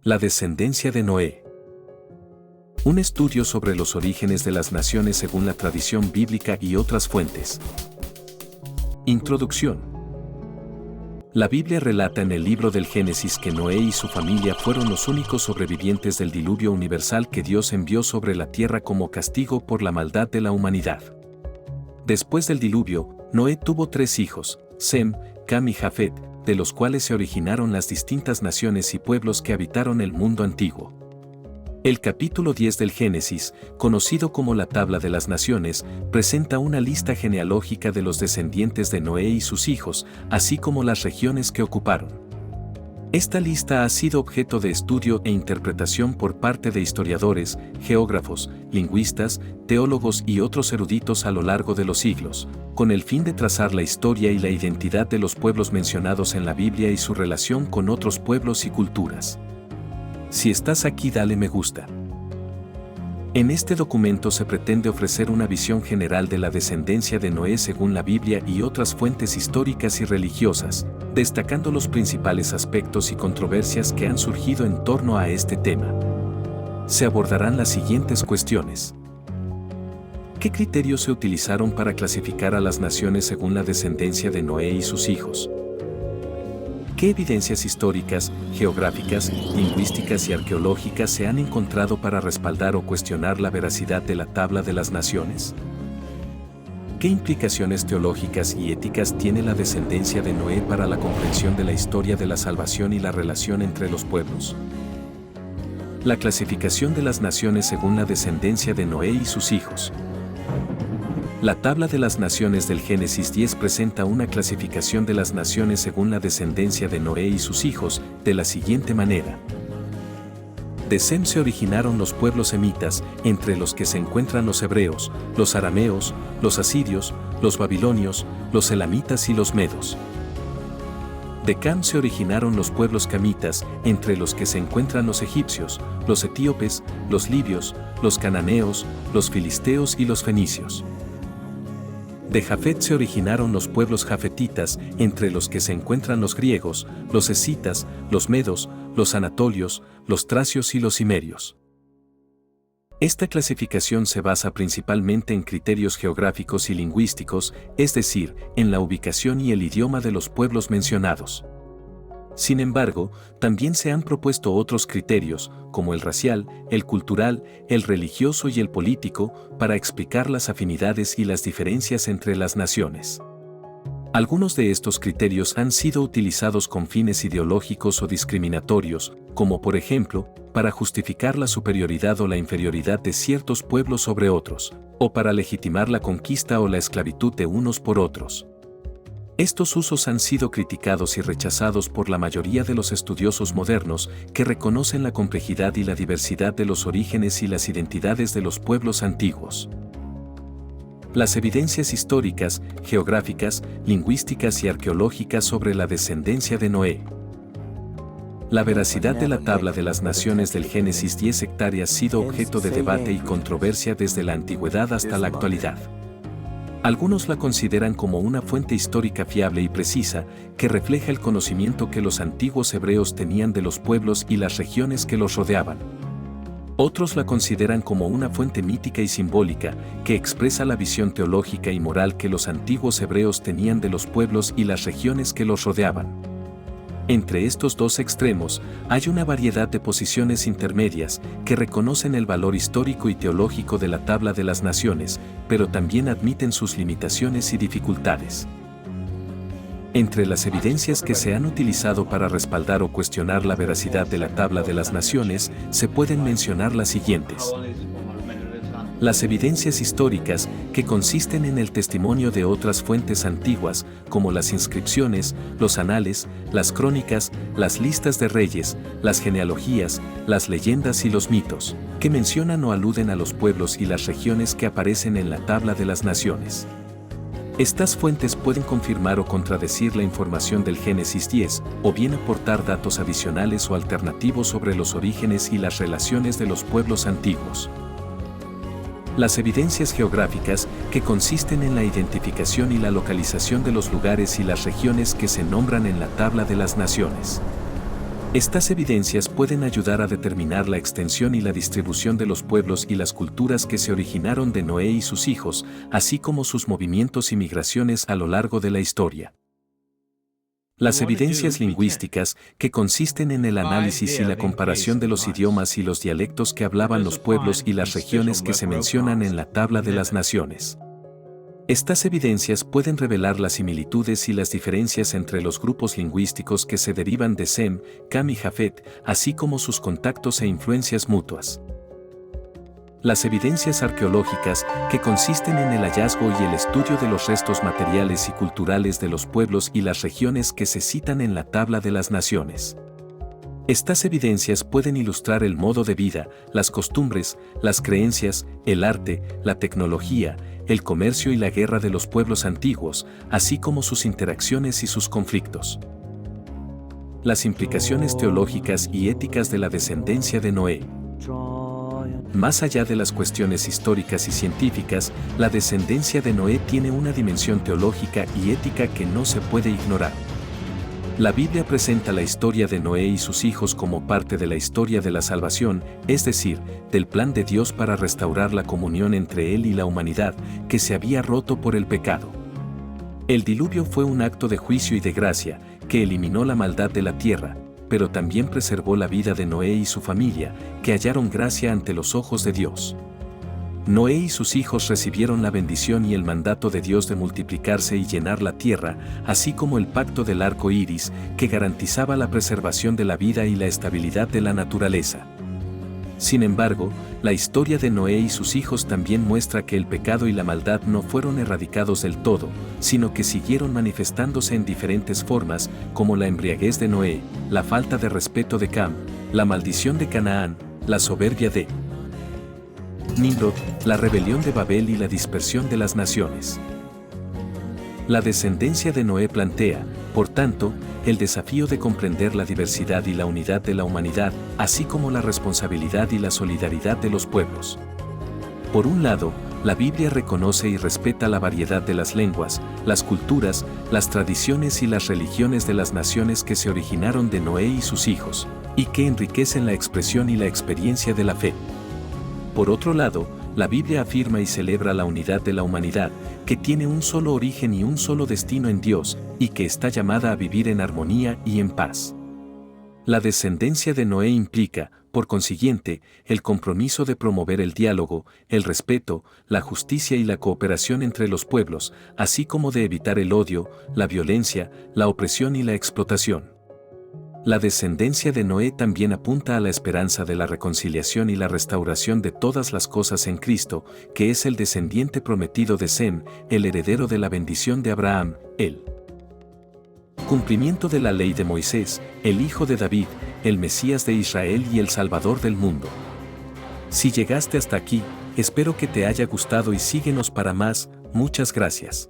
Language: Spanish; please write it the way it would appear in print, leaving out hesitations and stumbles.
La descendencia de Noé. Un estudio sobre los orígenes de las naciones según la tradición bíblica y otras fuentes. Introducción. La Biblia relata en el libro del Génesis que Noé y su familia fueron los únicos sobrevivientes del diluvio universal que Dios envió sobre la tierra como castigo por la maldad de la humanidad. Después del diluvio, Noé tuvo 3 hijos, Sem, Cam y Jafet, de los cuales se originaron las distintas naciones y pueblos que habitaron el mundo antiguo. El capítulo 10 del Génesis, conocido como la Tabla de las Naciones, presenta una lista genealógica de los descendientes de Noé y sus hijos, así como las regiones que ocuparon. Esta lista ha sido objeto de estudio e interpretación por parte de historiadores, geógrafos, lingüistas, teólogos y otros eruditos a lo largo de los siglos, con el fin de trazar la historia y la identidad de los pueblos mencionados en la Biblia y su relación con otros pueblos y culturas. Si estás aquí, dale me gusta. En este documento se pretende ofrecer una visión general de la descendencia de Noé según la Biblia y otras fuentes históricas y religiosas, destacando los principales aspectos y controversias que han surgido en torno a este tema. Se abordarán las siguientes cuestiones. ¿Qué criterios se utilizaron para clasificar a las naciones según la descendencia de Noé y sus hijos? ¿Qué evidencias históricas, geográficas, lingüísticas y arqueológicas se han encontrado para respaldar o cuestionar la veracidad de la Tabla de las Naciones? ¿Qué implicaciones teológicas y éticas tiene la descendencia de Noé para la comprensión de la historia de la salvación y la relación entre los pueblos? La clasificación de las naciones según la descendencia de Noé y sus hijos. La Tabla de las Naciones del Génesis 10 presenta una clasificación de las naciones según la descendencia de Noé y sus hijos, de la siguiente manera. De Sem se originaron los pueblos semitas, entre los que se encuentran los hebreos, los arameos, los asirios, los babilonios, los elamitas y los medos. De Cam se originaron los pueblos camitas, entre los que se encuentran los egipcios, los etíopes, los libios, los cananeos, los filisteos y los fenicios. De Jafet se originaron los pueblos jafetitas, entre los que se encuentran los griegos, los escitas, los medos, los anatolios, los tracios y los cimerios. Esta clasificación se basa principalmente en criterios geográficos y lingüísticos, es decir, en la ubicación y el idioma de los pueblos mencionados. Sin embargo, también se han propuesto otros criterios, como el racial, el cultural, el religioso y el político, para explicar las afinidades y las diferencias entre las naciones. Algunos de estos criterios han sido utilizados con fines ideológicos o discriminatorios, como por ejemplo, para justificar la superioridad o la inferioridad de ciertos pueblos sobre otros, o para legitimar la conquista o la esclavitud de unos por otros. Estos usos han sido criticados y rechazados por la mayoría de los estudiosos modernos que reconocen la complejidad y la diversidad de los orígenes y las identidades de los pueblos antiguos. Las evidencias históricas, geográficas, lingüísticas y arqueológicas sobre la descendencia de Noé. La veracidad de la Tabla de las Naciones del Génesis 10 hectáreas ha sido objeto de debate y controversia desde la antigüedad hasta la actualidad. Algunos la consideran como una fuente histórica fiable y precisa, que refleja el conocimiento que los antiguos hebreos tenían de los pueblos y las regiones que los rodeaban. Otros la consideran como una fuente mítica y simbólica, que expresa la visión teológica y moral que los antiguos hebreos tenían de los pueblos y las regiones que los rodeaban. Entre estos dos extremos, hay una variedad de posiciones intermedias que reconocen el valor histórico y teológico de la Tabla de las Naciones, pero también admiten sus limitaciones y dificultades. Entre las evidencias que se han utilizado para respaldar o cuestionar la veracidad de la Tabla de las Naciones, se pueden mencionar las siguientes. Las evidencias históricas, que consisten en el testimonio de otras fuentes antiguas, como las inscripciones, los anales, las crónicas, las listas de reyes, las genealogías, las leyendas y los mitos, que mencionan o aluden a los pueblos y las regiones que aparecen en la Tabla de las Naciones. Estas fuentes pueden confirmar o contradecir la información del Génesis 10, o bien aportar datos adicionales o alternativos sobre los orígenes y las relaciones de los pueblos antiguos. Las evidencias geográficas, que consisten en la identificación y la localización de los lugares y las regiones que se nombran en la Tabla de las Naciones. Estas evidencias pueden ayudar a determinar la extensión y la distribución de los pueblos y las culturas que se originaron de Noé y sus hijos, así como sus movimientos y migraciones a lo largo de la historia. Las evidencias lingüísticas, que consisten en el análisis y la comparación de los idiomas y los dialectos que hablaban los pueblos y las regiones que se mencionan en la Tabla de las Naciones. Estas evidencias pueden revelar las similitudes y las diferencias entre los grupos lingüísticos que se derivan de Sem, Cam y Jafet, así como sus contactos e influencias mutuas. Las evidencias arqueológicas, que consisten en el hallazgo y el estudio de los restos materiales y culturales de los pueblos y las regiones que se citan en la Tabla de las Naciones. Estas evidencias pueden ilustrar el modo de vida, las costumbres, las creencias, el arte, la tecnología, el comercio y la guerra de los pueblos antiguos, así como sus interacciones y sus conflictos. Las implicaciones teológicas y éticas de la descendencia de Noé. Más allá de las cuestiones históricas y científicas, la descendencia de Noé tiene una dimensión teológica y ética que no se puede ignorar. La Biblia presenta la historia de Noé y sus hijos como parte de la historia de la salvación, es decir, del plan de Dios para restaurar la comunión entre Él y la humanidad, que se había roto por el pecado. El diluvio fue un acto de juicio y de gracia, que eliminó la maldad de la tierra, pero también preservó la vida de Noé y su familia, que hallaron gracia ante los ojos de Dios. Noé y sus hijos recibieron la bendición y el mandato de Dios de multiplicarse y llenar la tierra, así como el pacto del arco iris, que garantizaba la preservación de la vida y la estabilidad de la naturaleza. Sin embargo, la historia de Noé y sus hijos también muestra que el pecado y la maldad no fueron erradicados del todo, sino que siguieron manifestándose en diferentes formas, como la embriaguez de Noé, la falta de respeto de Cam, la maldición de Canaán, la soberbia de Nimrod, la rebelión de Babel y la dispersión de las naciones. La descendencia de Noé plantea, por tanto, el desafío de comprender la diversidad y la unidad de la humanidad, así como la responsabilidad y la solidaridad de los pueblos. Por un lado, la Biblia reconoce y respeta la variedad de las lenguas, las culturas, las tradiciones y las religiones de las naciones que se originaron de Noé y sus hijos, y que enriquecen la expresión y la experiencia de la fe. Por otro lado, la Biblia afirma y celebra la unidad de la humanidad, que tiene un solo origen y un solo destino en Dios, y que está llamada a vivir en armonía y en paz. La descendencia de Noé implica, por consiguiente, el compromiso de promover el diálogo, el respeto, la justicia y la cooperación entre los pueblos, así como de evitar el odio, la violencia, la opresión y la explotación. La descendencia de Noé también apunta a la esperanza de la reconciliación y la restauración de todas las cosas en Cristo, que es el descendiente prometido de Sem, el heredero de la bendición de Abraham, el cumplimiento de la ley de Moisés, el hijo de David, el Mesías de Israel y el Salvador del mundo. Si llegaste hasta aquí, espero que te haya gustado y síguenos para más. Muchas gracias.